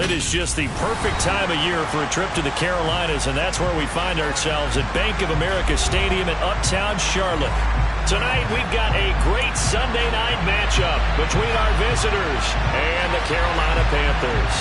It is just the perfect time of year for a trip to the Carolinas, and that's where we find ourselves at Bank of America Stadium in Uptown Charlotte. Tonight, we've got a great Sunday night matchup between our visitors and the Carolina Panthers.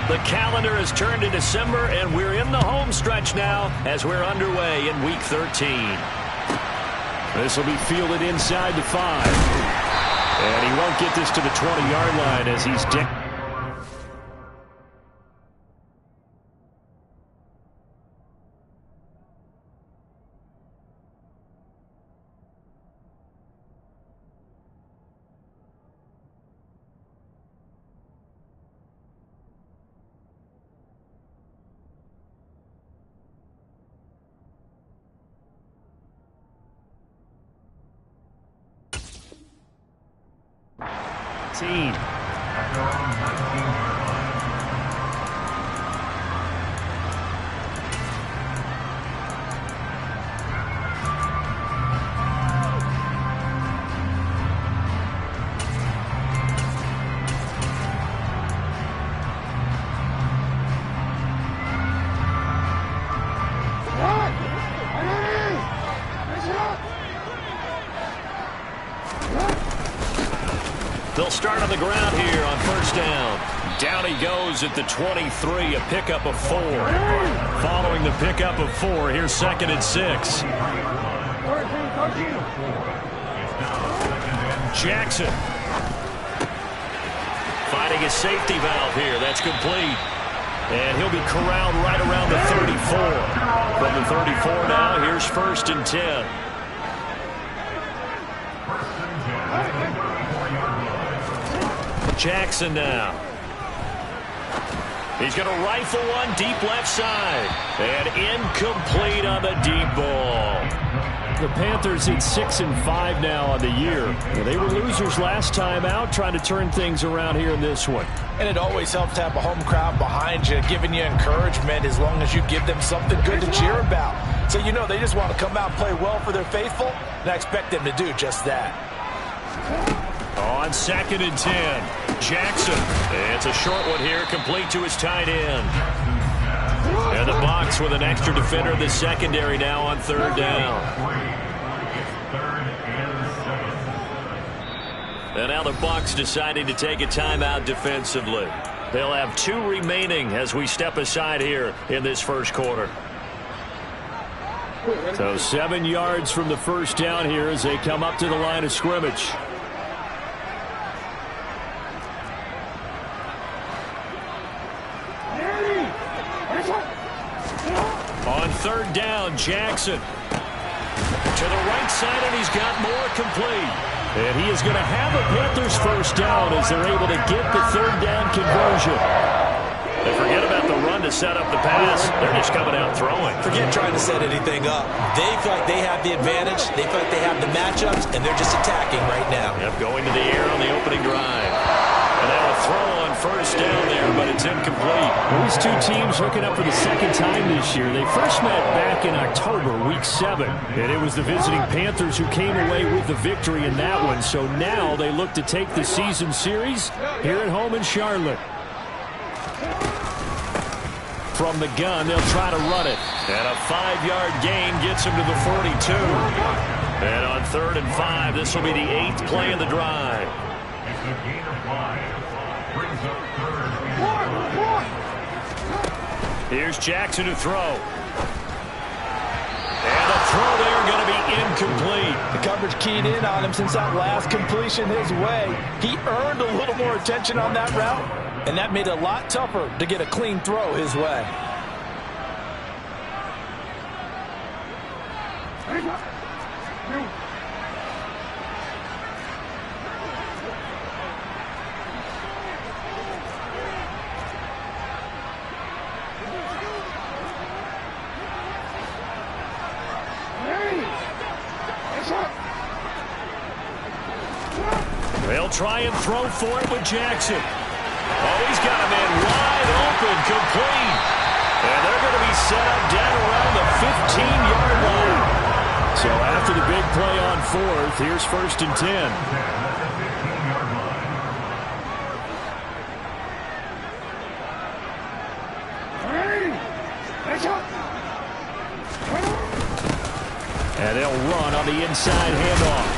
The calendar has turned to December, and we're in the home stretch now as we're underway in Week 13. This will be fielded inside the 5. And he won't get this to the 20-yard line as he's down. They'll start on the ground here on first down. Down he goes at the 23, a pickup of 4. Following the pickup of 4, here's 2nd and 6. Jackson finding his safety valve here. That's complete. And he'll be corralled right around the 34. From the 34 now, here's 1st and 10. Jackson now. He's going to rifle one deep left side. And incomplete on the deep ball. The Panthers at 6-5 now on the year. They were losers last time out, trying to turn things around here in this one. And it always helps to have a home crowd behind you, giving you encouragement as long as you give them something good to cheer about. So you know they just want to come out and play well for their faithful, and I expect them to do just that. On 2nd and 10, Jackson. It's a short one here, complete to his tight end. And the Bucs with an extra defender in the secondary now on 3rd down. And now the Bucs deciding to take a timeout defensively. They'll have 2 remaining as we step aside here in this first quarter. So 7 yards from the first down here as they come up to the line of scrimmage. On 3rd down, Jackson to the right side, and he's got more complete. And he is going to have a Panthers first down as they're able to get the 3rd down conversion. They forget about the run to set up the pass. They're just coming out throwing. Forget trying to set anything up. They feel like they have the advantage. They feel like they have the matchups, and they're just attacking right now. Yep, going to the air on the opening drive. And now a throw on first down there, but it's incomplete. These two teams hooking up for the second time this year. They first met back in October, Week 7. And it was the visiting Panthers who came away with the victory in that one. So now they look to take the season series here at home in Charlotte. From the gun, they'll try to run it. And a 5-yard gain gets him to the 42. And on 3rd and 5, this will be the 8th play of the drive. It's a gain of 5. Brings up 3rd. Here's Jackson to throw. And the throw there going to be incomplete. The coverage keyed in on him since that last completion his way. He earned a little more attention on that route, and that made it a lot tougher to get a clean throw his way. try and throw for it with Jackson. Oh, he's got a man wide open, complete. And they're going to be set up down around the 15-yard line. So after the big play on fourth, here's 1st and 10. And they'll run on the inside handoff.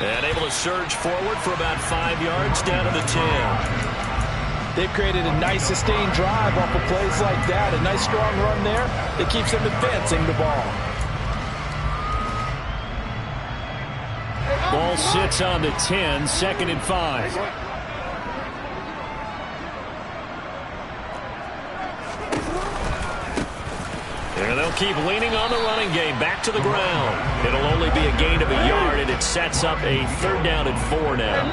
And able to surge forward for about 5 yards down to the 10. They've created a nice sustained drive off of plays like that. A nice strong run there that keeps them advancing the ball. Ball sits on the 10, 2nd and 5. And they'll keep leaning on the running game. Back to the ground. It'll only be a gain of a yard, and it sets up a 3rd down and 4 now.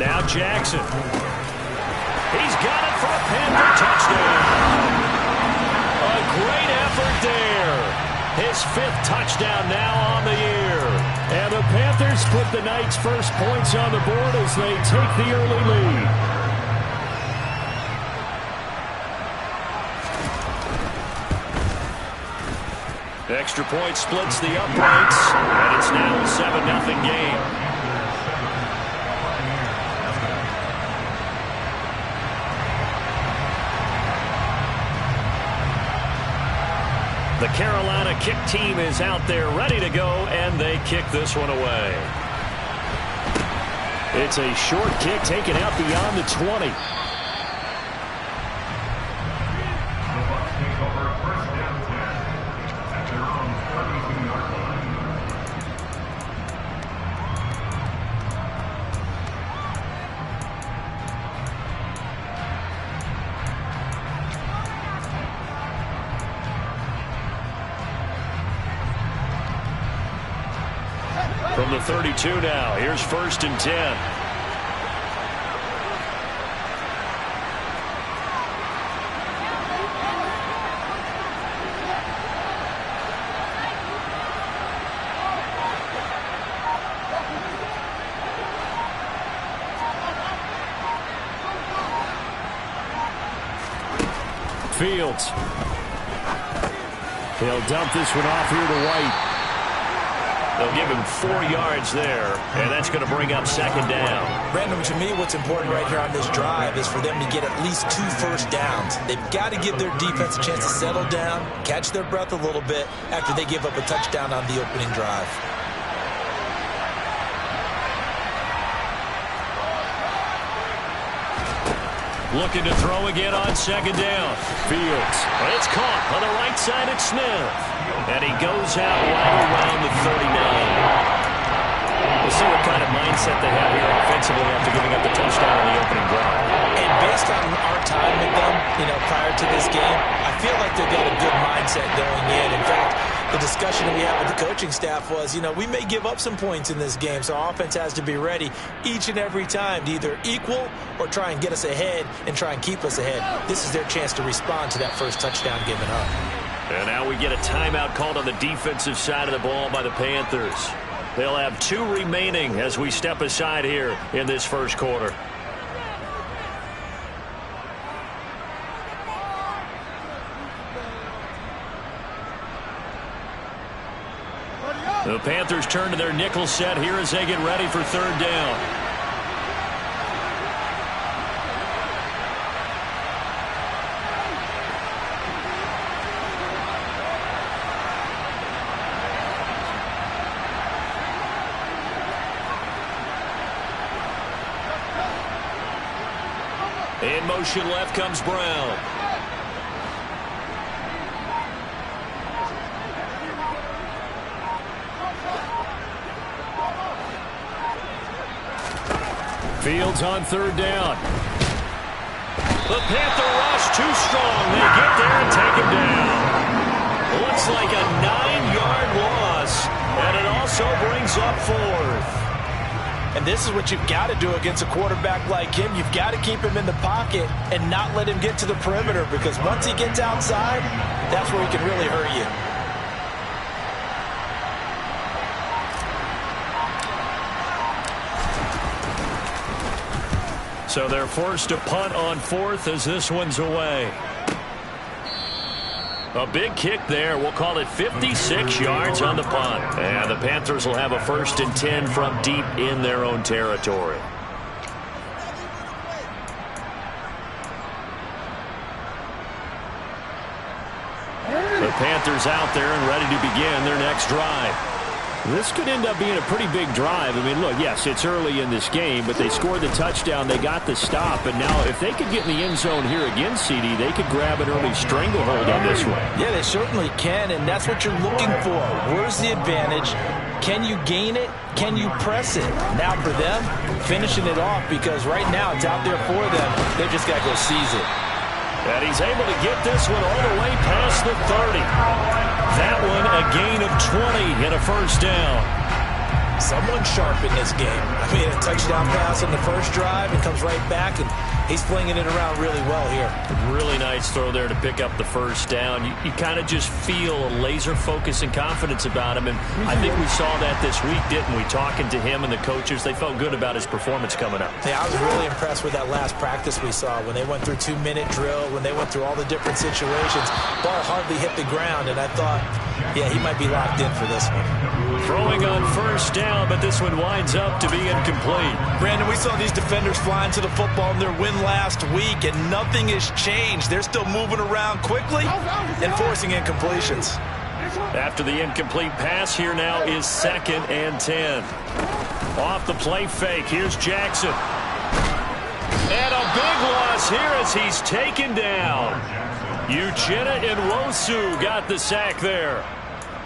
Now Jackson. He's got it for a Panther touchdown. A great effort there. His 5th touchdown now on the year. And the Panthers put the Knights' first points on the board as they take the early lead. Extra point splits the uprights, and it's now a 7-0 game. The Carolina kick team is out there ready to go, and they kick this one away. It's a short kick taken out beyond the 20. From the 32 now, here's 1st and 10. Fields. He'll dump this one off here to White. They'll give him 4 yards there, and that's going to bring up 2nd down. Brandon, to me, what's important right here on this drive is for them to get at least 2 first downs. They've got to give their defense a chance to settle down, catch their breath a little bit after they give up a touchdown on the opening drive. Looking to throw again on 2nd down. Fields. It's caught on the right side at Smith. And he goes out right around the 39. We'll see what kind of mindset they have here offensively after giving up the touchdown in the opening drive. And based on our time with them, prior to this game, I feel like they've got a good mindset going in. In fact, the discussion that we had with the coaching staff was, we may give up some points in this game, so our offense has to be ready each and every time to either equal or try and get us ahead and try and keep us ahead. This is their chance to respond to that first touchdown given up. And now we get a timeout called on the defensive side of the ball by the Panthers. They'll have 2 remaining as we step aside here in this first quarter. The Panthers turn to their nickel set here as they get ready for 3rd down. In motion left comes Brown. Fields on 3rd down. The Panther rush too strong. They get there and take him down. Looks like a 9-yard loss, and it also brings up 4th. And this is what you've got to do against a quarterback like him. You've got to keep him in the pocket and not let him get to the perimeter, because once he gets outside, that's where he can really hurt you. So they're forced to punt on 4th as this one's away. A big kick there. We'll call it 56 yards on the punt. And the Panthers will have a 1st and 10 from deep in their own territory. The Panthers out there and ready to begin their next drive. This could end up being a pretty big drive. I mean, look, yes, it's early in this game, but they scored the touchdown. They got the stop. And now if they could get in the end zone here again, CD, they could grab an early stranglehold on this one. Yeah, they certainly can, and that's what you're looking for. Where's the advantage? Can you gain it? Can you press it? Now for them, finishing it off, because right now it's out there for them. They just got to go seize it. And he's able to get this one all the way past the 30. That one a gain of 20 and a 1st down. Someone sharp in this game. I mean, a touchdown pass in the first drive and comes right back, and he's flinging it around really well here. Really nice throw there to pick up the 1st down. You kind of just feel a laser focus and confidence about him, and I think we saw that this week, didn't we? Talking to him and the coaches, they felt good about his performance coming up. Yeah, I was really impressed with that last practice we saw when they went through 2-minute drill, when they went through all the different situations. Ball hardly hit the ground, and I thought, yeah, he might be locked in for this one. Throwing on 1st down, but this one winds up to be incomplete. Brandon, we saw these defenders flying to the football in their win last week, and nothing has changed. They're still moving around quickly and forcing incompletions. After the incomplete pass, here now is 2nd and 10. Off the play fake, here's Jackson. And a big loss here as he's taken down. Uchenna Nwosu got the sack there.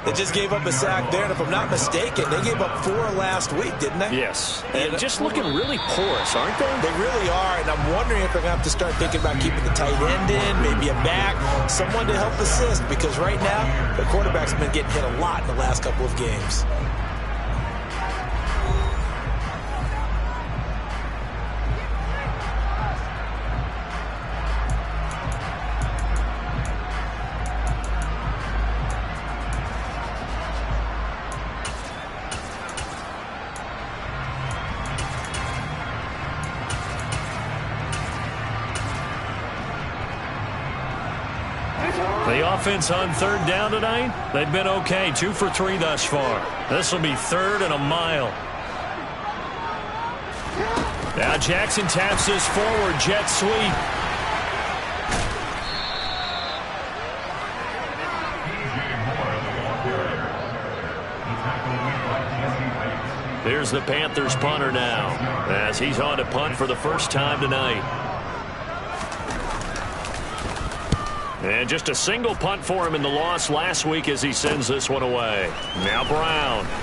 They just gave up a sack there, and if I'm not mistaken, they gave up 4 last week, didn't they? Yes. And just looking really porous, aren't they? They really are, and I'm wondering if they're going to have to start thinking about keeping the tight end in, maybe a back, someone to help assist, because right now, the quarterback's been getting hit a lot in the last couple of games. The offense on 3rd down tonight, they've been okay. 2 for 3 thus far. This will be 3rd and a mile. Now Jackson taps this forward, jet sweep. Here's the Panthers punter now, as he's on to punt for the first time tonight. And just a single punt for him in the loss last week as he sends this one away. Now Brown. 21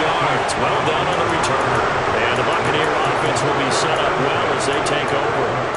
yards. Well done on the return. And the Buccaneer offense will be set up well as they take over.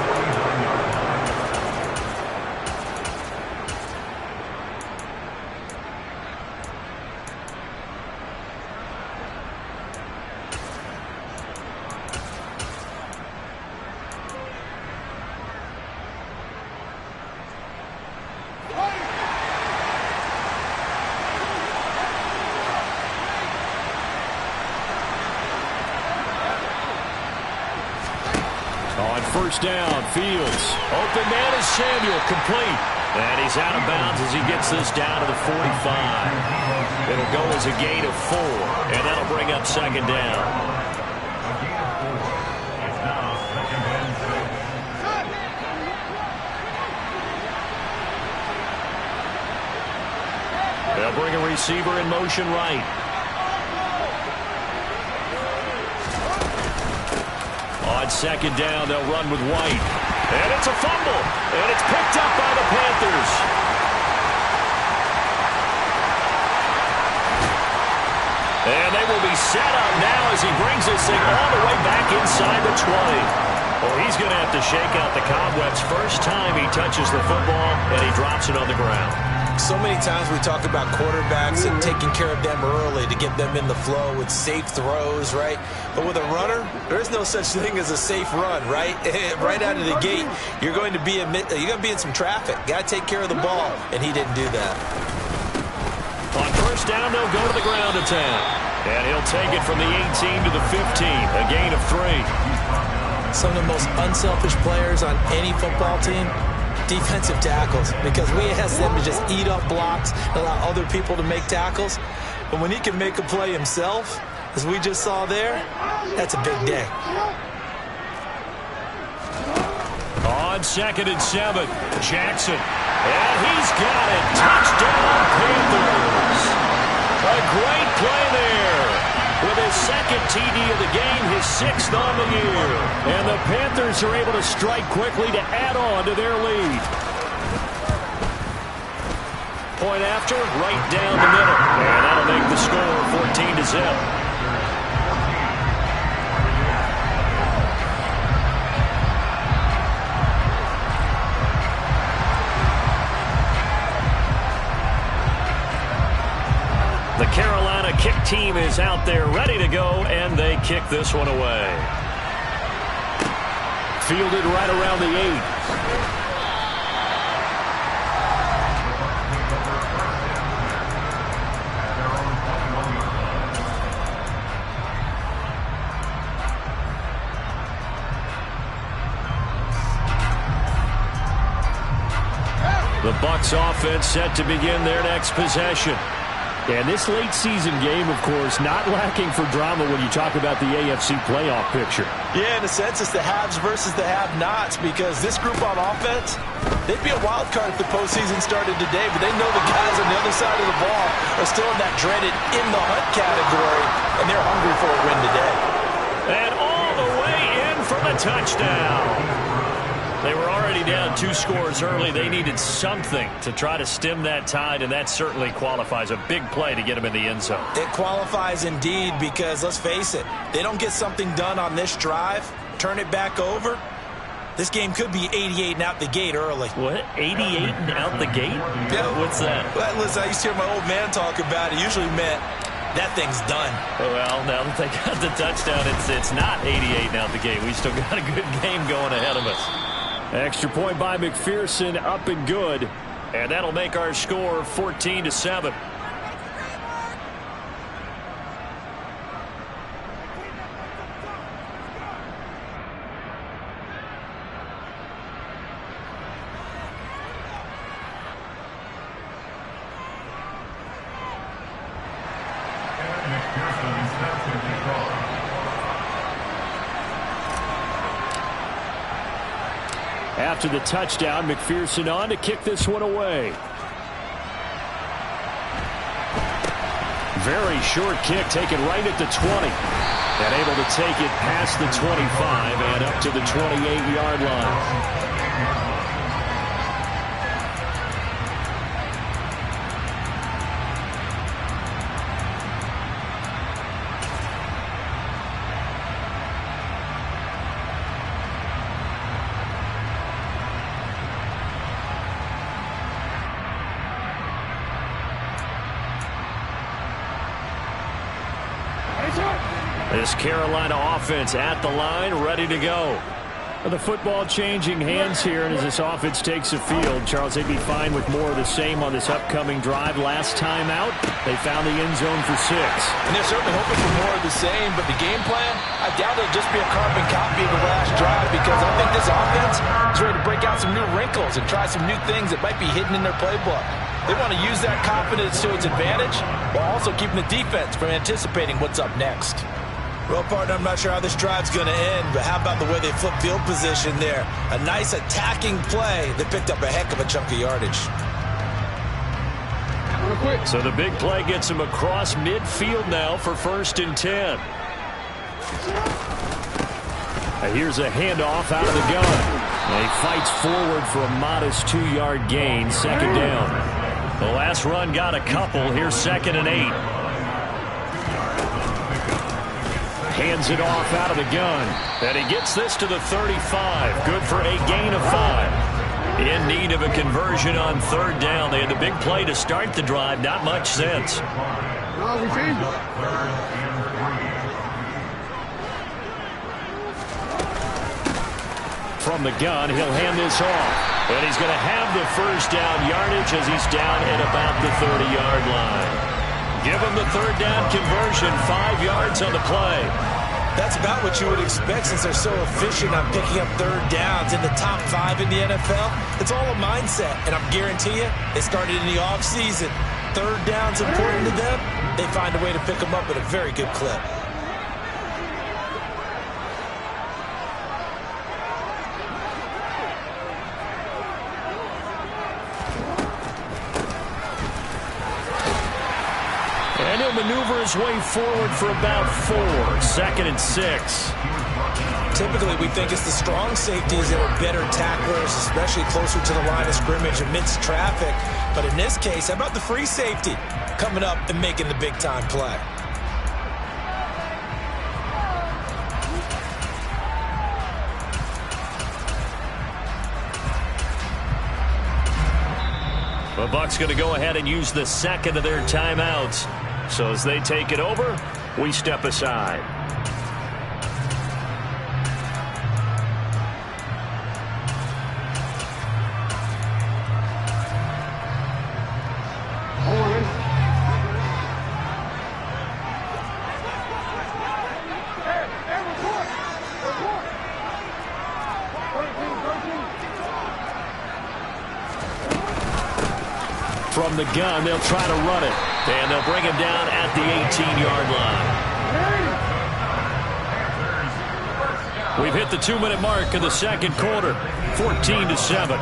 First down, Fields. Open man is Samuel, complete. And he's out of bounds as he gets this down to the 45. It'll go as a gain of 4, and that'll bring up 2nd down. They'll bring a receiver in motion right. On 2nd down, they'll run with White. And it's a fumble. And it's picked up by the Panthers. And they will be set up now as he brings this thing all the way back inside the 20. Well, he's going to have to shake out the cobwebs first time he touches the football, and he drops it on the ground. So many times we talk about quarterbacks and taking care of them early to get them in the flow with safe throws, right? But with a runner, there is no such thing as a safe run, right? Right out of the gate, you're going to be in some traffic. Got to take care of the ball, and he didn't do that. On first down, they'll go to the ground attack. And he'll take it from the 18 to the 15, a gain of 3. Some of the most unselfish players on any football team, defensive tackles, because we ask them to just eat up blocks and allow other people to make tackles. But when he can make a play himself, as we just saw there, that's a big day. On 2nd and 7, Jackson. And he's got it. Touchdown, Panthers. A great play there. With his 2nd TD of the game, his 6th on the year. And the Panthers are able to strike quickly to add on to their lead. Point after, right down the middle. And that'll make the score 14-0. The Carolina kick team is out there ready to go, and they kick this one away. Fielded right around the 8. The Bucs offense set to begin their next possession. And this late season game, of course, not lacking for drama when you talk about the AFC playoff picture. Yeah, in a sense, it's the haves versus the have-nots, because this group on offense, they'd be a wild card if the postseason started today, but they know the guys on the other side of the ball are still in that dreaded in-the-hunt category, and they're hungry for a win today. And all the way in for the touchdown. They were already down 2 scores early. They needed something to try to stem that tide, and that certainly qualifies. A big play to get them in the end zone. It qualifies indeed, because let's face it, they don't get something done on this drive, turn it back over, this game could be 88 and out the gate early. What? 88 and out the gate? Yeah. What's that? Well, listen, I used to hear my old man talk about it. Usually meant that thing's done. Well, now that they got the touchdown, it's not 88 and out the gate. We still got a good game going ahead of us. Extra point by McPherson, up and good. And that'll make our score 14-7. After the touchdown, McPherson on to kick this one away. Very short kick, taken right at the 20. And able to take it past the 25 and up to the 28-yard line. This Carolina offense at the line, ready to go. The football changing hands here, and as this offense takes the field, Charles, they'd be fine with more of the same on this upcoming drive. Last time out, they found the end zone for 6. And they're certainly hoping for more of the same, but the game plan, I doubt it'll just be a carbon copy of the last drive, because I think this offense is ready to break out some new wrinkles and try some new things that might be hidden in their playbook. They want to use that confidence to its advantage while also keeping the defense from anticipating what's up next. Well, partner, I'm not sure how this drive's going to end, but how about the way they flip field position there? A nice attacking play that picked up a heck of a chunk of yardage. So the big play gets him across midfield now for 1st and 10. And here's a handoff out of the gun. And he fights forward for a modest 2-yard gain, 2nd down. The last run got a couple. Here's 2nd and 8. Hands it off out of the gun. And he gets this to the 35. Good for a gain of 5. In need of a conversion on 3rd down. They had the big play to start the drive. Not much sense. From the gun, he'll hand this off. And he's going to have the first down yardage as he's down at about the 30-yard line. Give him the third down conversion, 5 yards on the play. That's about what you would expect since they're so efficient on picking up third downs in the top 5 in the NFL. It's all a mindset, and I'm guarantee you, it started in the offseason. Third down's important to them. They find a way to pick them up at a very good clip. And he'll maneuver his way forward for about 4. 2nd and 6. Typically, we think it's the strong safeties that are better tacklers, especially closer to the line of scrimmage amidst traffic. But in this case, how about the free safety coming up and making the big-time play? The Bucs going to go ahead and use the second of their timeouts. So as they take it over, we step aside. From the gun, they'll try to run it. And they'll bring him down at the 18-yard line. We've hit the 2-minute mark of the second quarter. 14-7.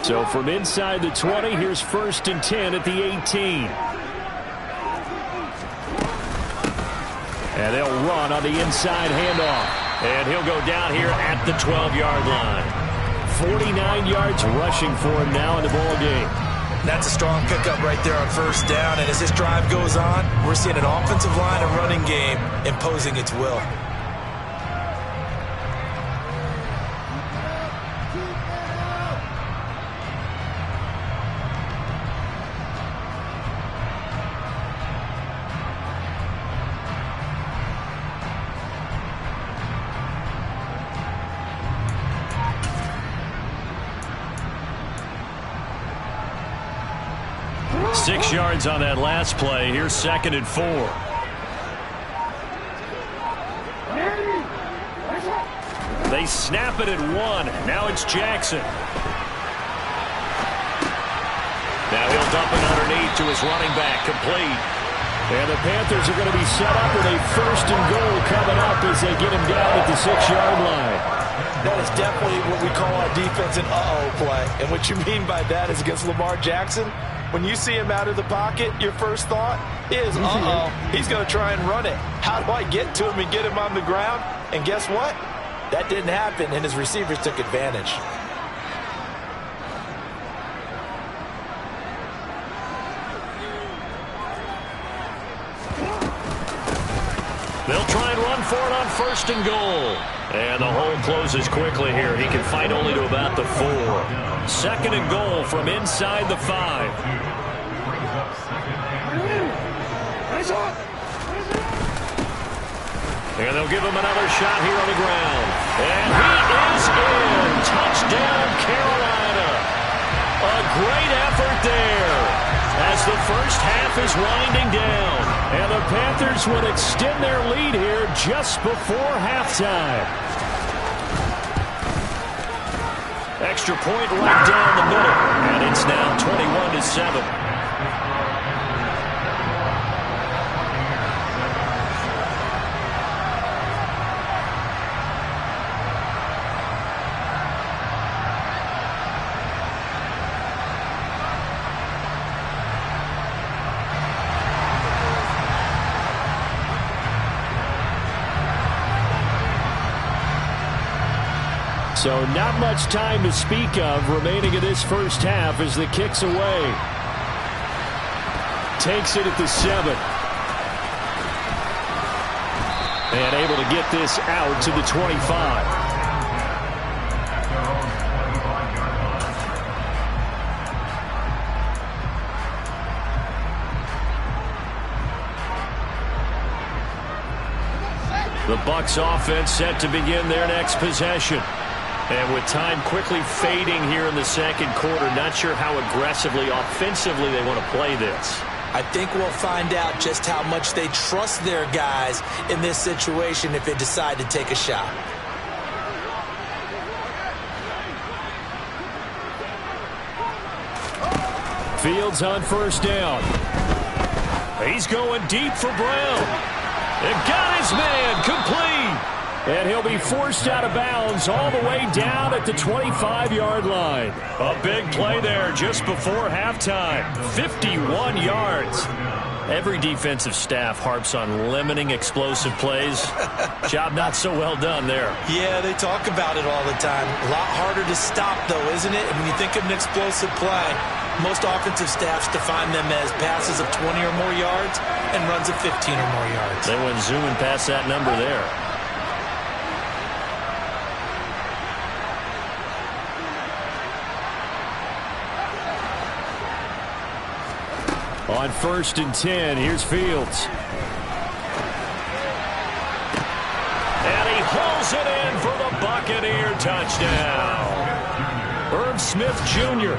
So from inside the 20, here's 1st and 10 at the 18. And they'll run on the inside handoff. And he'll go down here at the 12-yard line. 49 yards rushing for him now in the ball game. That's a strong pickup right there on first down. And as this drive goes on, we're seeing an offensive line and running game imposing its will. Six yards on that last play. Here's 2nd and 4. They snap it at 1. Now it's Jackson. Now he'll dump it underneath to his running back. Complete. And the Panthers are going to be set up with a 1st and goal coming up as they get him down at the 6-yard line. That is definitely what we call our defense an uh-oh play. And what you mean by that is against Lamar Jackson, when you see him out of the pocket, your first thought is, uh-oh, he's going to try and run it. How do I get to him and get him on the ground? And guess what? That didn't happen, and his receivers took advantage. They'll try and run for it on 1st and goal. And the hole closes quickly here. He can fight only to about the 4. 2nd and goal from inside the 5. And they'll give him another shot here on the ground. And he is in. Touchdown, Carolina. A great effort there as the first half is winding down. And the Panthers would extend their lead here just before halftime. Extra point right down the middle. And it's now 21-7. So not much time to speak of remaining in this first half as the kick's away. Takes it at the 7. And able to get this out to the 25. The Bucs offense set to begin their next possession. And with time quickly fading here in the second quarter, not sure how aggressively, offensively they want to play this. I think we'll find out just how much they trust their guys in this situation if they decide to take a shot. Fields on first down. He's going deep for Brown. And got his man complete. And he'll be forced out of bounds all the way down at the 25-yard line. A big play there just before halftime. 51 yards. Every defensive staff harps on limiting explosive plays. Job not so well done there. Yeah, they talk about it all the time. A lot harder to stop, though, isn't it? And when you think of an explosive play, most offensive staffs define them as passes of 20 or more yards and runs of 15 or more yards. They went zooming past that number there. On 1st and 10, here's Fields. And he hauls it in for the Buccaneer touchdown. Irv Smith Jr.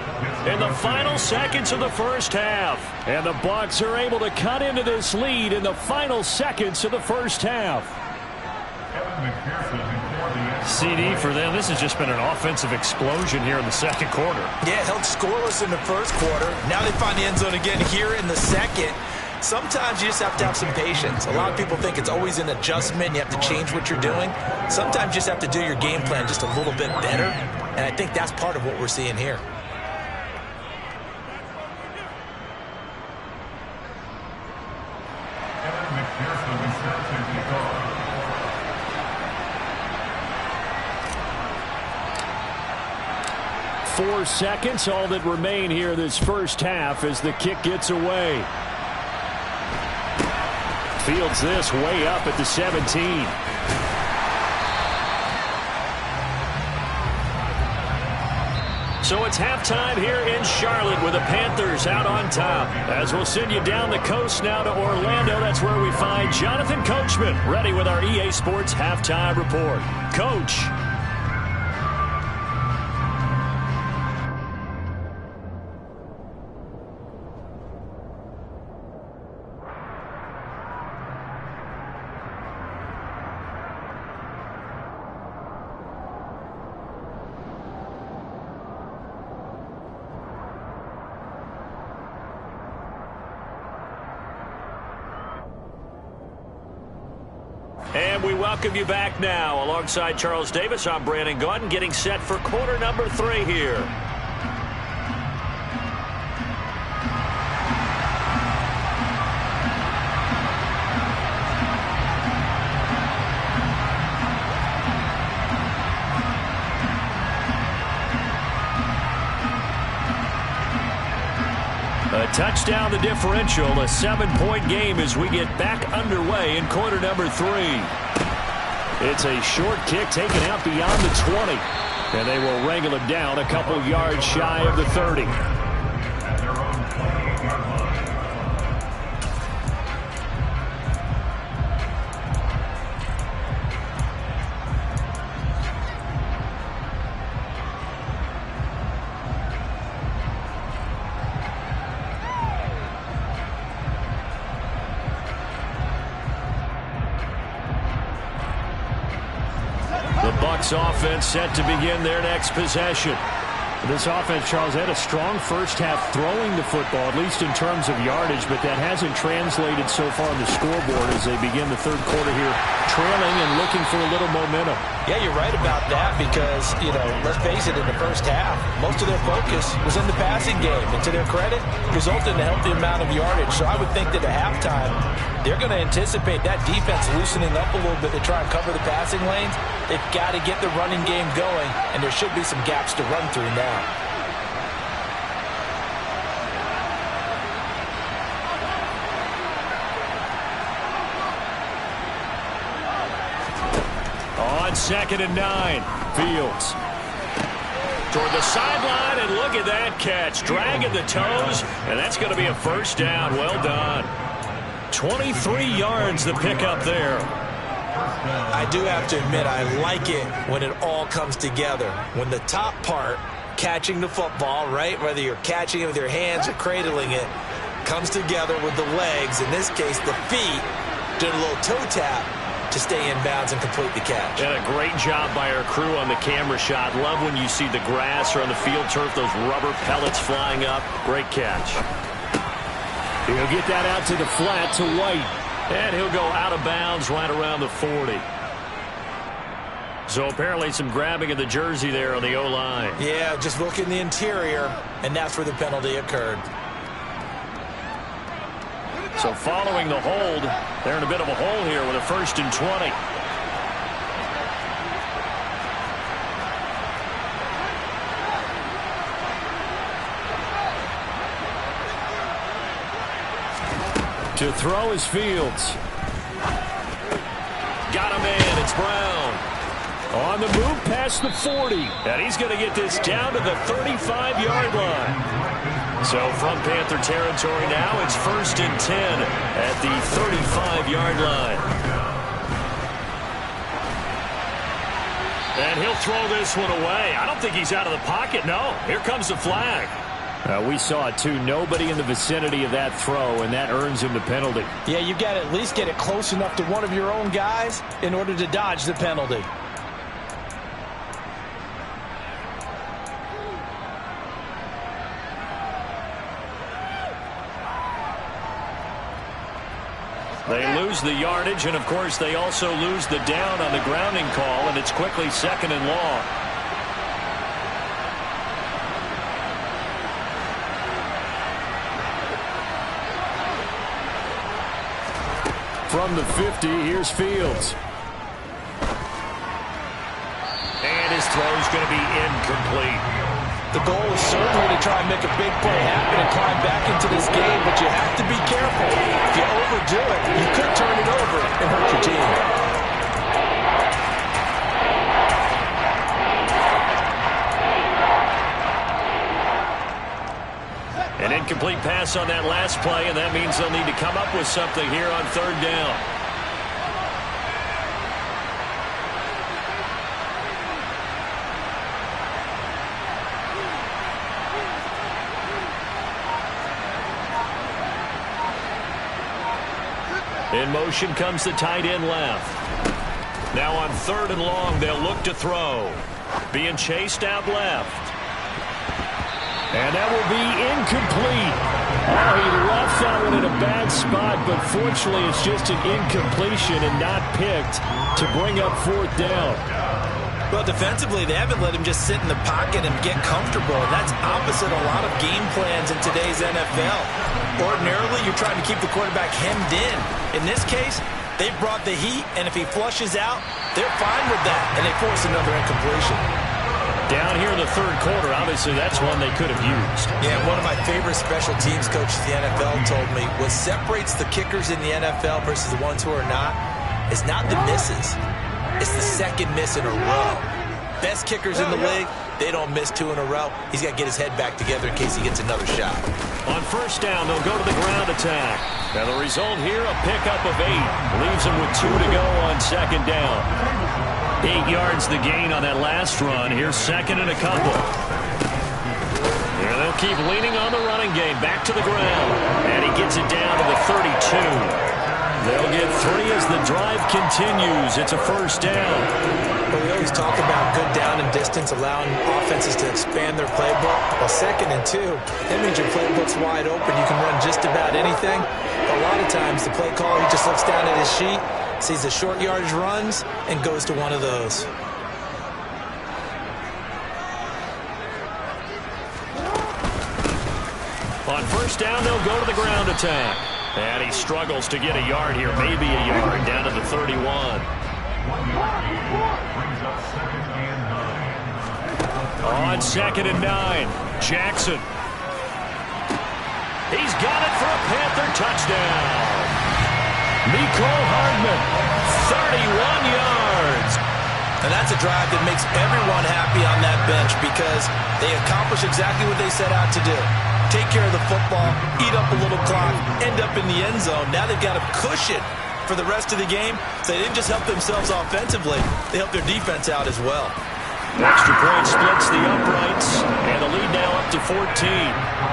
in the final seconds of the first half. And the Bucs are able to cut into this lead in the final seconds of the first half. CD for them. This has just been an offensive explosion here in the second quarter. Yeah, held scoreless in the first quarter. Now they find the end zone again here in the second. Sometimes you just have to have some patience. A lot of people think it's always an adjustment. You have to change what you're doing. Sometimes you just have to do your game plan just a little bit better. And I think that's part of what we're seeing here. Four seconds, all that remain here this first half as the kick gets away. Fields this way up at the 17. So it's halftime here in Charlotte with the Panthers out on top. As we'll send you down the coast now to Orlando, that's where we find Jonathan Coachman ready with our EA Sports Halftime Report. Coach. And we welcome you back now. Alongside Charles Davis, I'm Brandon Gaudin, getting set for quarter number 3 here. A touchdown, the differential, a 7-point game as we get back underway in quarter number 3. It's a short kick taken out beyond the 20. And they will wrangle him down a couple yards shy of the 30. Bucs offense set to begin their next possession. This offense, Charles, had a strong first half throwing the football, at least in terms of yardage, but that hasn't translated so far on the scoreboard as they begin the third quarter here, trailing and looking for a little momentum. Yeah, you're right about that because, let's face it, in the first half, most of their focus was in the passing game. And to their credit, resulted in a healthy amount of yardage. So I would think that at halftime, they're going to anticipate that defense loosening up a little bit to try and cover the passing lanes. They've got to get the running game going, and there should be some gaps to run through now. On 2nd and 9, Fields toward the sideline, and look at that catch. Dragging the toes, and that's going to be a first down. Well done. 23 yards the pickup there. I do have to admit, I like it when it all comes together. When the top part, catching the football, right, whether you're catching it with your hands or cradling it, comes together with the legs, in this case the feet, doing a little toe tap to stay in bounds and complete the catch. And a great job by our crew on the camera shot. Love when you see the grass or on the field turf, those rubber pellets flying up. Great catch. He'll get that out to the flat to White. And he'll go out of bounds right around the 40. So apparently some grabbing of the jersey there on the O-line. Yeah, just look in the interior, and that's where the penalty occurred. So following the hold, they're in a bit of a hole here with a 1st and 20. To throw is Fields. Got a man, it's Brown. On the move past the 40. And he's going to get this down to the 35-yard line. So from Panther territory now, it's 1st and 10 at the 35-yard line. And he'll throw this one away. I don't think he's out of the pocket, no. Here comes the flag. We saw it too. Nobody in the vicinity of that throw, and that earns him the penalty. Yeah, you've got to at least get it close enough to one of your own guys in order to dodge the penalty. They lose the yardage, and of course they also lose the down on the grounding call, and it's quickly 2nd and long. From the 50, here's Fields. And his throw's going to be incomplete. The goal is certainly to try and make a big play happen and climb back into this game, but you have to be careful. If you overdo it, you could turn it over and hurt your team. An incomplete pass on that last play, and that means they'll need to come up with something here on 3rd down. In motion comes the tight end left. Now on 3rd and long, they'll look to throw. Being chased out left. And that will be incomplete. Oh, he left that one in a bad spot, but fortunately it's just an incompletion and not picked to bring up 4th down. Well, defensively, they haven't let him just sit in the pocket and get comfortable, and that's opposite a lot of game plans in today's NFL. Ordinarily, you're trying to keep the quarterback hemmed in. In this case, they've brought the heat, and if he flushes out, they're fine with that, and they force another incompletion. Down here in the 3rd quarter, obviously that's one they could have used. Yeah, one of my favorite special teams coaches in the NFL told me what separates the kickers in the NFL versus the ones who are not is not the misses. It's the 2nd miss in a row. Best kickers in the league, they don't miss 2 in a row. He's got to get his head back together in case he gets another shot. On 1st down, they'll go to the ground attack. Now the result here, a pickup of 8. Leaves them with 2 to go on 2nd down. 8 yards the gain on that last run. Here's 2nd and a couple. Here they'll keep leaning on the running game. Back to the ground. And he gets it down to the 32. They'll get 3 as the drive continues. It's a 1st down. Well, we always talk about good down and distance, allowing offenses to expand their playbook. Well, 2nd and 2, that means your playbook's wide open. You can run just about anything. A lot of times, the play caller, he just looks down at his sheet, sees the short yardage runs, and goes to one of those. On 1st down, they'll go to the ground attack. And he struggles to get a yard here, maybe a yard, down to the 31. On 2nd and 9, Jackson. He's got it for a Panther touchdown. Mecole Hardman, 31 yards. And that's a drive that makes everyone happy on that bench because they accomplish exactly what they set out to do. Take care of the football, eat up a little clock, end up in the end zone. Now they've got a cushion for the rest of the game. So they didn't just help themselves offensively, they helped their defense out as well. Extra point splits the uprights, and the lead now up to 14.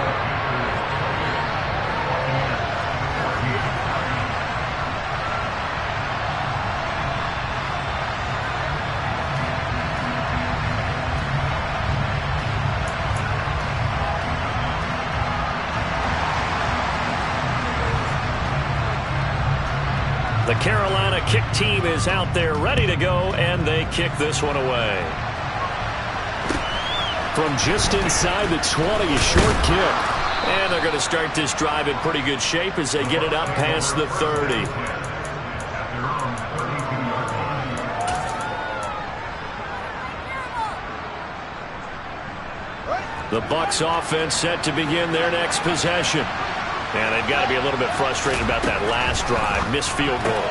The Carolina kick team is out there ready to go, and they kick this one away. From just inside the 20, a short kick. And they're going to start this drive in pretty good shape as they get it up past the 30. The Bucs offense set to begin their next possession. And they've got to be a little bit frustrated about that last drive, missed field goal.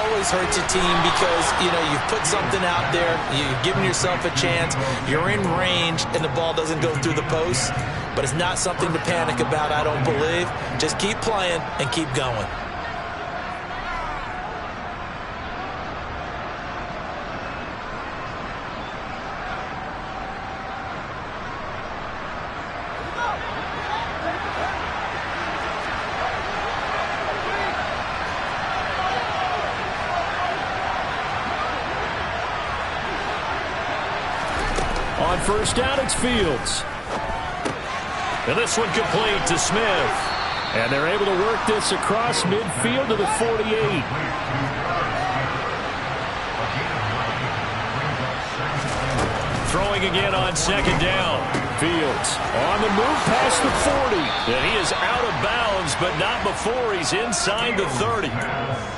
Always hurts a team because, you've put something out there, you've given yourself a chance, you're in range, and the ball doesn't go through the posts. But it's not something to panic about, I don't believe. Just keep playing and keep going. On first down, it's Fields. And this one complete to Smith. And they're able to work this across midfield to the 48. Throwing again on 2nd down. Fields on the move past the 40. And he is out of bounds, but not before he's inside the 30.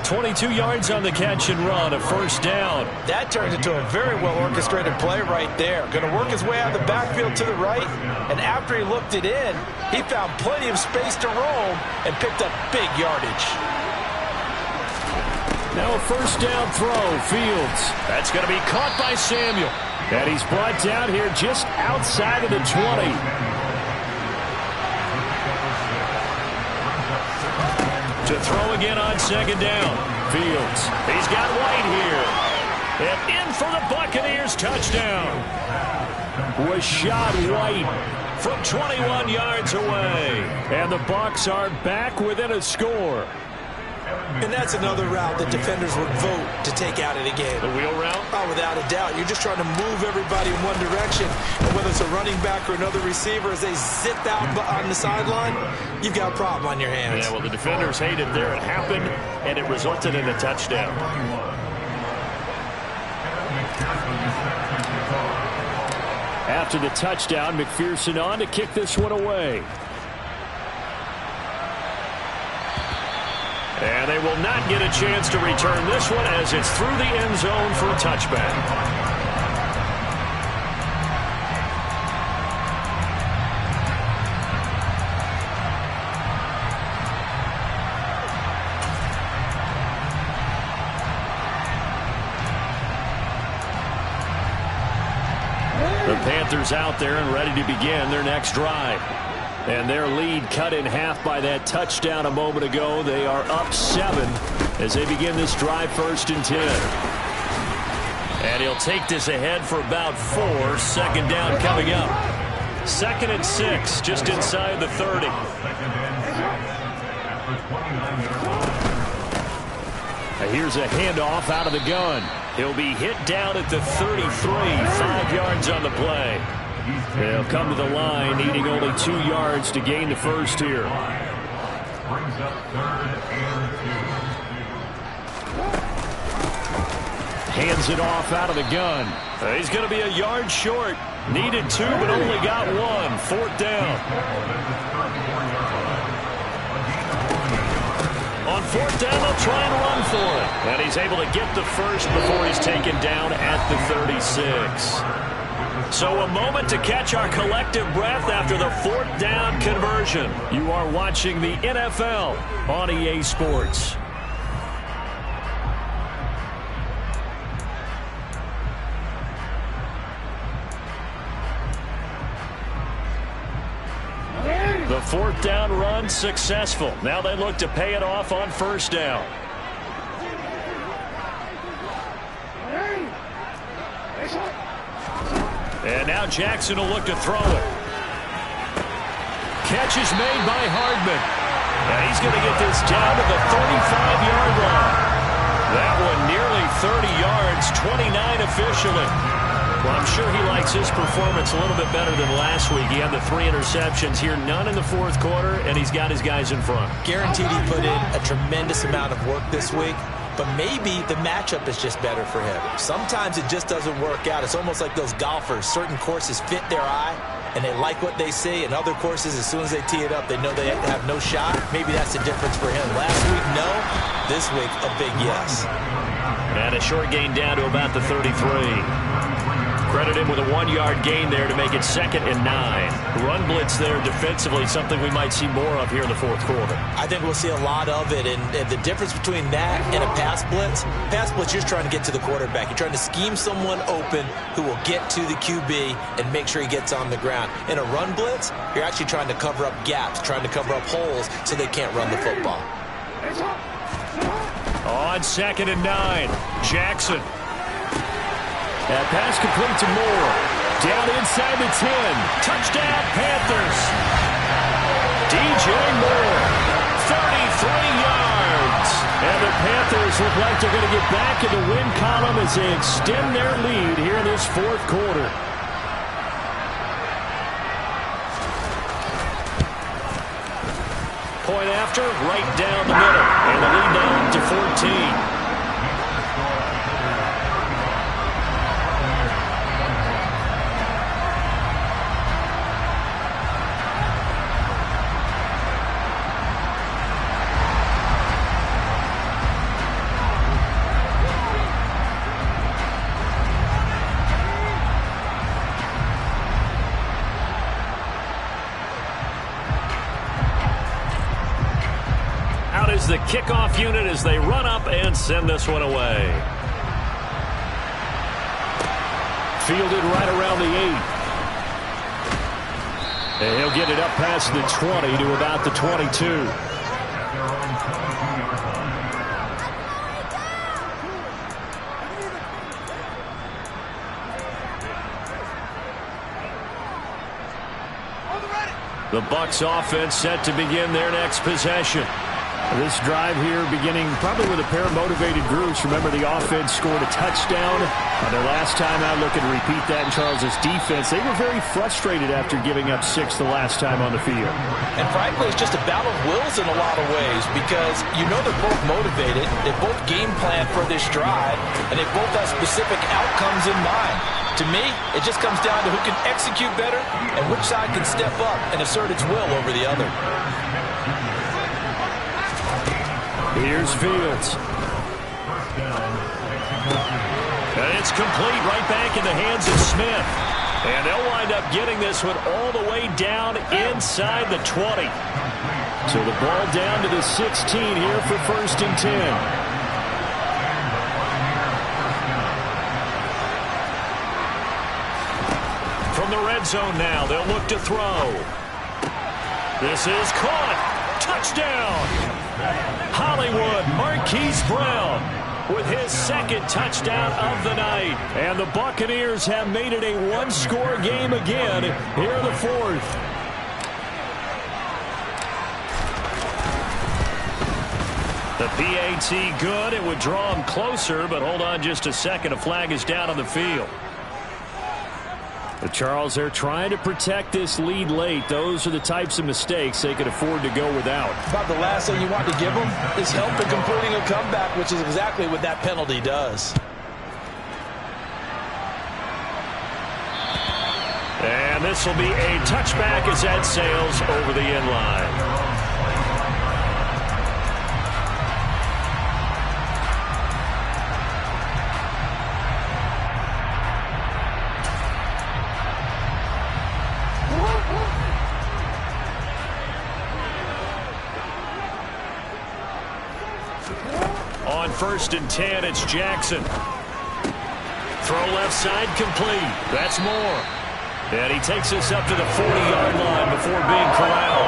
22 yards on the catch and run, a first down. That turns into a very well-orchestrated play right there. Going to work his way out of the backfield to the right, and after he looked it in, he found plenty of space to roam and picked up big yardage. Now a first down throw, Fields. That's going to be caught by Samuel. And he's brought down here just outside of the 20. To throw again on 2nd down. Fields. He's got White here. And in for the Buccaneers touchdown. Rachaad White from 21 yards away. And the Bucs are back within a score. And that's another route that defenders would vote to take out of the game. The wheel route? Oh, without a doubt. You're just trying to move everybody in one direction. And whether it's a running back or another receiver, as they zip out on the sideline, you've got a problem on your hands. Yeah, well, the defenders hate it there. It happened, and it resulted in a touchdown. After the touchdown, McPherson on to kick this one away. And they will not get a chance to return this one as it's through the end zone for a touchback. The Panthers out there and ready to begin their next drive. And their lead cut in half by that touchdown a moment ago. They are up 7 as they begin this drive, 1st and 10. And he'll take this ahead for about 4. 2nd down coming up. 2nd and 6, just inside the 30. Now here's a handoff out of the gun. He'll be hit down at the 33, 5 yards on the play. They'll come to the line, needing only 2 yards to gain the first here. Hands it off out of the gun. He's going to be a yard short. Needed 2, but only got 1. 4th down. fourth down, they'll try and run for it. And he's able to get the first before he's taken down at the 36. So a moment to catch our collective breath after the fourth down conversion. You are watching the NFL on EA Sports. The fourth down run successful. Now they look to pay it off on first down. And now Jackson will look to throw it. Catch is made by Hardman. And he's going to get this down to the 35-yard line. That one nearly 30 yards, 29 officially. Well, I'm sure he likes his performance a little bit better than last week. He had the 3 interceptions here, none in the fourth quarter, and he's got his guys in front. Guaranteed he put in a tremendous amount of work this week, but maybe the matchup is just better for him. Sometimes it just doesn't work out. It's almost like those golfers. Certain courses fit their eye, and they like what they see, and other courses, as soon as they tee it up, they know they have no shot. Maybe that's the difference for him. Last week, no. This week, a big yes. And a short gain down to about the 33. Credit him with a 1-yard gain there to make it 2nd and 9. Run blitz there defensively, something we might see more of here in the fourth quarter. I think we'll see a lot of it, and the difference between that and a pass blitz, you're just trying to get to the quarterback. You're trying to scheme someone open who will get to the QB and make sure he gets on the ground. In a run blitz, you're actually trying to cover up gaps, trying to cover up holes so they can't run the football. On 2nd and 9, Jackson. That pass complete to Moore. Down inside the 10. Touchdown, Panthers. DJ Moore, 33 yards. And the Panthers look like they're going to get back in the win column as they extend their lead here in this fourth quarter. Point after, right down the middle. And the lead now to 14. The kickoff unit as they run up and send this one away. Fielded right around the 8. And he'll get it up past the 20 to about the 22. The Bucs offense set to begin their next possession. This drive here beginning probably with a pair of motivated groups. Remember, the offense scored a touchdown on their last time out. Looking to repeat that in Charles' defense. They were very frustrated after giving up 6 the last time on the field. And frankly, it's just a battle of wills in a lot of ways because you know they're both motivated. They both game plan for this drive, and they both have specific outcomes in mind. To me, it just comes down to who can execute better and which side can step up and assert its will over the other. Here's Fields. And it's complete right back in the hands of Smith. And they'll wind up getting this one all the way down inside the 20. So the ball down to the 16 here for 1st and 10. From the red zone now, they'll look to throw. This is caught. Touchdown. Hollywood Marquise Brown with his 2nd touchdown of the night. And the Buccaneers have made it a 1-score game again here in the 4th. The PAT good. It would draw them closer, but hold on just a second. A flag is down on the field. The Charles, they're trying to protect this lead late. Those are the types of mistakes they could afford to go without. About the last thing you want to give them is help in completing a comeback, which is exactly what that penalty does. And this will be a touchback as that sails over the end line. On 1st and 10, it's Jackson. Throw left side complete. That's Moore. And he takes us up to the 40-yard line before being corralled.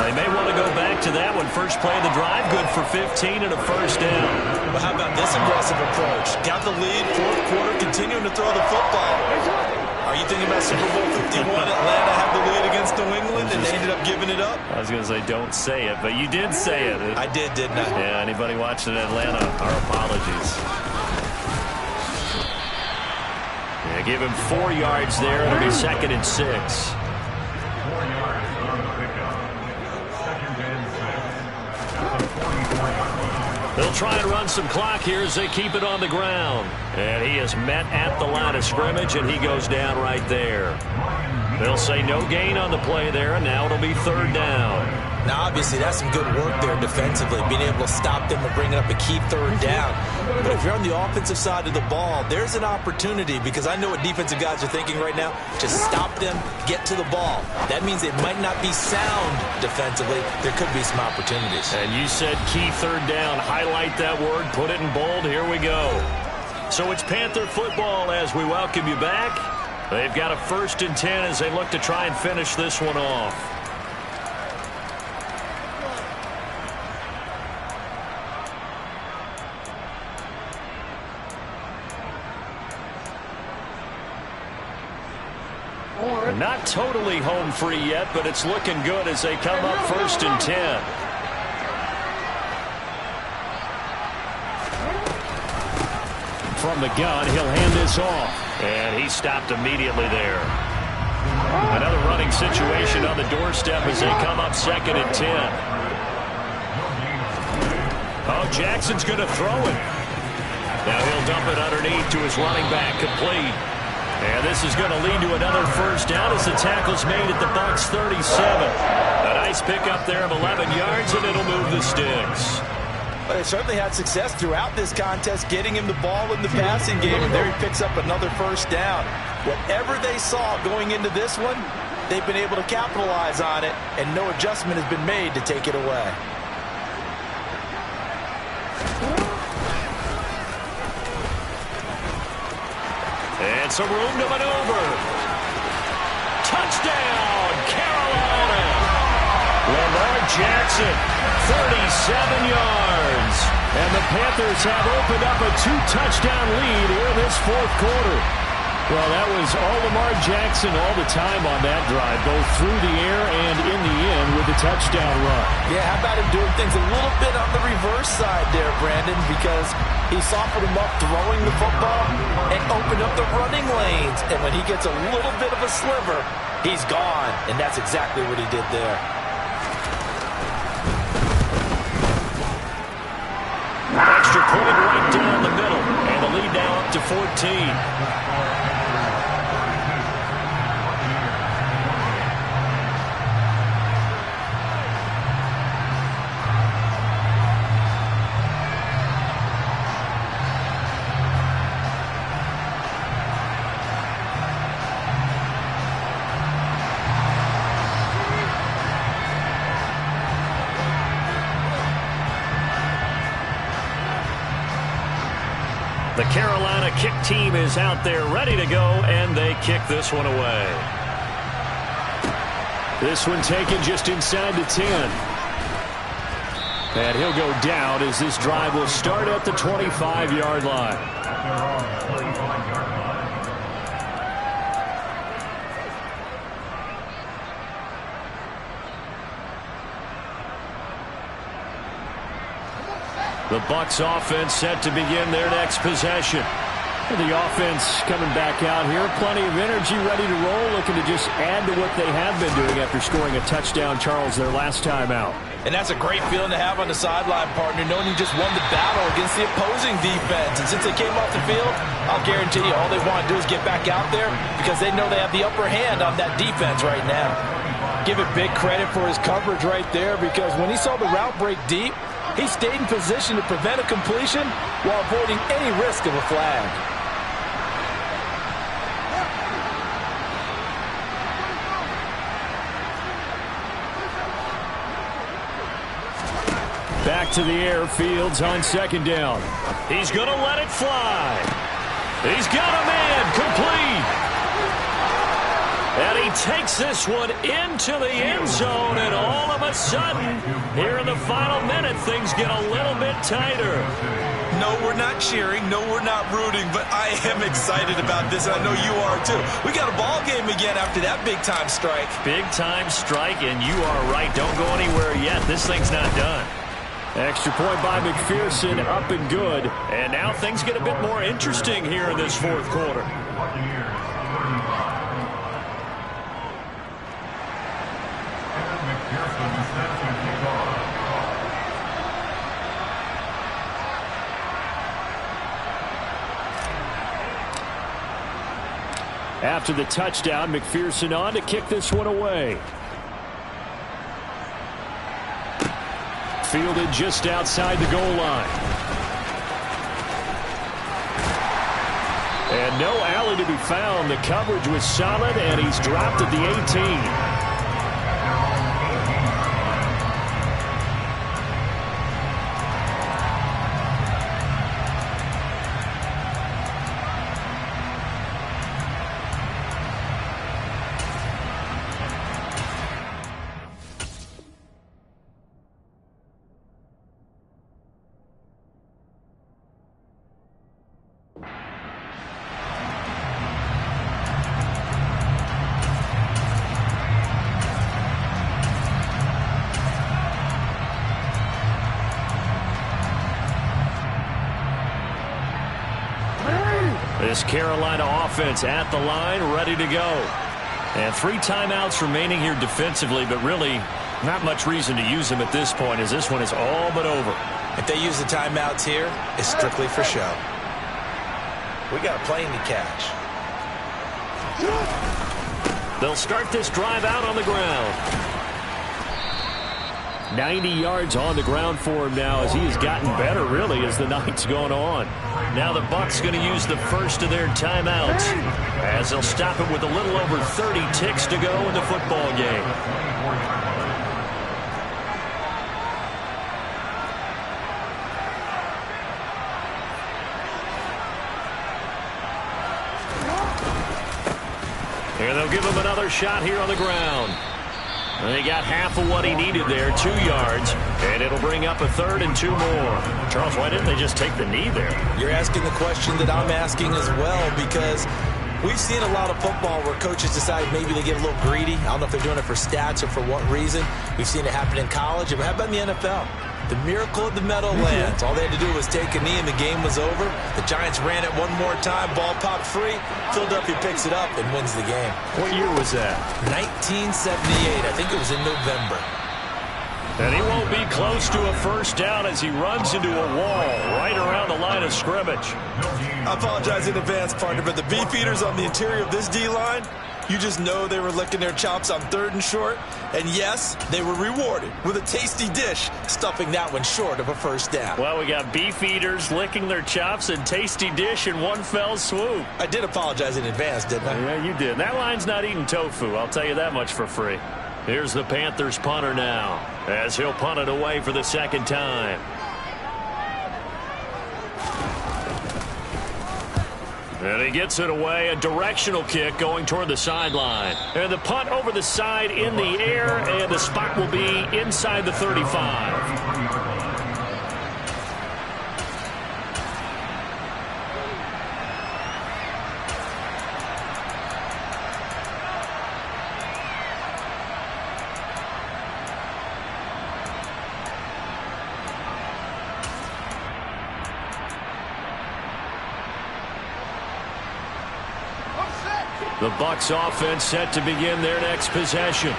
They may want to go back to that one. First play of the drive, good for 15 and a first down. Well, how about this aggressive approach? Got the lead, fourth quarter, continuing to throw the football. Are you thinking about Super Bowl 51? Atlanta had the lead against New England, and they ended up giving it up? I was going to say, don't say it, but you did say it. I did, didn't I? Yeah, anybody watching Atlanta, our apologies. Yeah, give him 4 yards there. It'll be 2nd and 6. 4 yards on the pickup. 2nd and 6. That's a 44-yard run. They'll try and run some clock here as they keep it on the ground. And he is met at the line of scrimmage, and he goes down right there. They'll say no gain on the play there, and now it'll be 3rd down. Now, obviously, that's some good work there defensively, being able to stop them and bring up a key 3rd down. But if you're on the offensive side of the ball, there's an opportunity, because I know what defensive guys are thinking right now. Just stop them, get to the ball. That means it might not be sound defensively. There could be some opportunities. And you said key 3rd down. Highlight that word, put it in bold. Here we go. So it's Panther football as we welcome you back. They've got a 1st and 10 as they look to try and finish this one off. Not totally home free yet, but it's looking good as they come up 1st and 10. From the gun, he'll hand this off. And he stopped immediately there. Another running situation on the doorstep as they come up 2nd and 10. Oh, Jackson's going to throw it. Now he'll dump it underneath to his running back, complete. And this is going to lead to another first down as the tackle's made at the Bucs 37. A nice pickup there of 11 yards, and it'll move the sticks. But they certainly had success throughout this contest, getting him the ball in the passing game, and there he picks up another first down. Whatever they saw going into this one, they've been able to capitalize on it, and no adjustment has been made to take it away. And some room to maneuver. Touchdown, Carolina. Lamar Jackson, 37 yards. And the Panthers have opened up a 2-touchdown lead here in this 4th quarter. Well, that was all Lamar Jackson all the time on that drive, both through the air and in the end with the touchdown run. Yeah, how about him doing things a little bit on the reverse side there, Brandon, because he softened him up throwing the football and opened up the running lanes. And when he gets a little bit of a sliver, he's gone. And that's exactly what he did there. Extra point right down the middle. And the lead now up to 14. The Carolina kick team is out there ready to go, and they kick this one away. This one taken just inside the 10. And he'll go down as this drive will start at the 25-yard line. The Bucs offense set to begin their next possession. The offense coming back out here. Plenty of energy, ready to roll, looking to just add to what they have been doing after scoring a touchdown, Charles, their last time out. And that's a great feeling to have on the sideline, partner, knowing you just won the battle against the opposing defense. And since they came off the field, I'll guarantee you all they want to do is get back out there because they know they have the upper hand on that defense right now. Give it big credit for his coverage right there because when he saw the route break deep, he stayed in position to prevent a completion while avoiding any risk of a flag. Back to the air. Fields on second down. He's going to let it fly. He's got a man complete. And he takes this one into the end zone, and all of a sudden, here in the final minute, things get a little bit tighter. No, we're not cheering. No, we're not rooting, but I am excited about this, and I know you are too. We got a ball game again after that big-time strike. Big-time strike, and you are right. Don't go anywhere yet. This thing's not done. Extra point by McPherson, up and good. And now things get a bit more interesting here in this fourth quarter. After the touchdown, McPherson on to kick this one away. Fielded just outside the goal line. And no alley to be found. The coverage was solid, and he's dropped at the 18. This Carolina offense at the line, ready to go. And 3 timeouts remaining here defensively, but really not much reason to use them at this point, as this one is all but over. If they use the timeouts here, it's strictly for show. We got a plane to catch. They'll start this drive out on the ground. 90 yards on the ground for him now, as he has gotten better, really, as the night's gone on. Now the Bucs going to use the first of their timeouts, as they'll stop it with a little over 30 ticks to go in the football game. And they'll give him another shot here on the ground. And he got half of what he needed there, 2 yards, and it'll bring up a 3rd and 2 more. Charles, why didn't they just take the knee there? You're asking the question that I'm asking as well, because we've seen a lot of football where coaches decide maybe they get a little greedy. I don't know if they're doing it for stats or for what reason. We've seen it happen in college. But how about in the NFL? The miracle of the Meadowlands. All they had to do was take a knee and the game was over. The Giants ran it one more time. Ball popped free. Philadelphia picks it up and wins the game. What year was that? 1978. I think it was in November. And he won't be close to a first down as he runs into a wall right around the line of scrimmage. I apologize in advance, partner, but the beefeaters on the interior of this D-line, you just know they were licking their chops on 3rd and short. And yes, they were rewarded with a tasty dish, stuffing that one short of a first down. Well, we got beef eaters licking their chops and tasty dish in one fell swoop. I did apologize in advance, didn't I? Yeah, you did. That line's not eating tofu, I'll tell you that much for free. Here's the Panthers punter now, as he'll punt it away for the 2nd time. And he gets it away, a directional kick going toward the sideline. And the punt over the side in the air, and the spot will be inside the 35. The Bucs offense set to begin their next possession.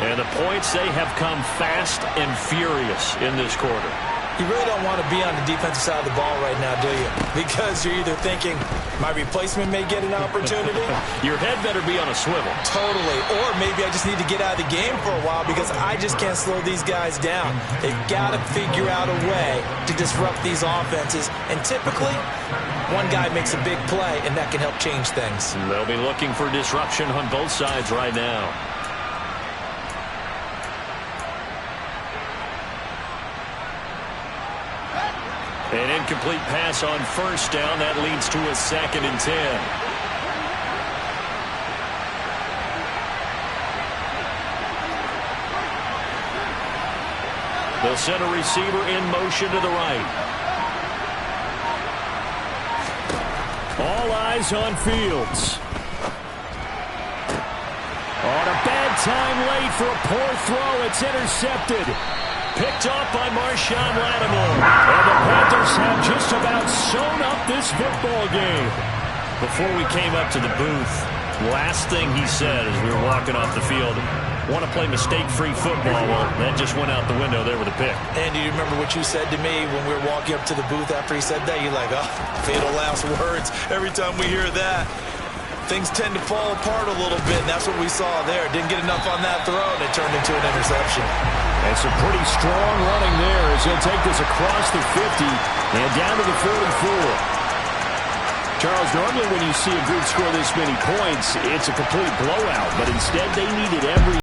And the points, they have come fast and furious in this quarter. You really don't want to be on the defensive side of the ball right now, do you? Because you're either thinking, my replacement may get an opportunity. Your head better be on a swivel. Totally. Or maybe I just need to get out of the game for a while because I just can't slow these guys down. They've got to figure out a way to disrupt these offenses. And typically, one guy makes a big play, and that can help change things. They'll be looking for disruption on both sides right now. An incomplete pass on first down. That leads to a 2nd and 10. They'll send a receiver in motion to the right. All eyes on Fields. On a bad time late for a poor throw. It's intercepted. Picked off by Marshawn Lattimore. And the Panthers have just about sewn up this football game. Before we came up to the booth, last thing he said as we were walking off the field, want to play mistake-free football. Well, that just went out the window there with a pick. Andy, you remember what you said to me when we were walking up to the booth after he said that? You're like, oh, fatal last words. Every time we hear that, things tend to fall apart a little bit, and that's what we saw there. Didn't get enough on that throw, and it turned into an interception. And some pretty strong running there as he'll take this across the 50 and down to the 44. Charles, normally when you see a group score this many points, it's a complete blowout, but instead they needed every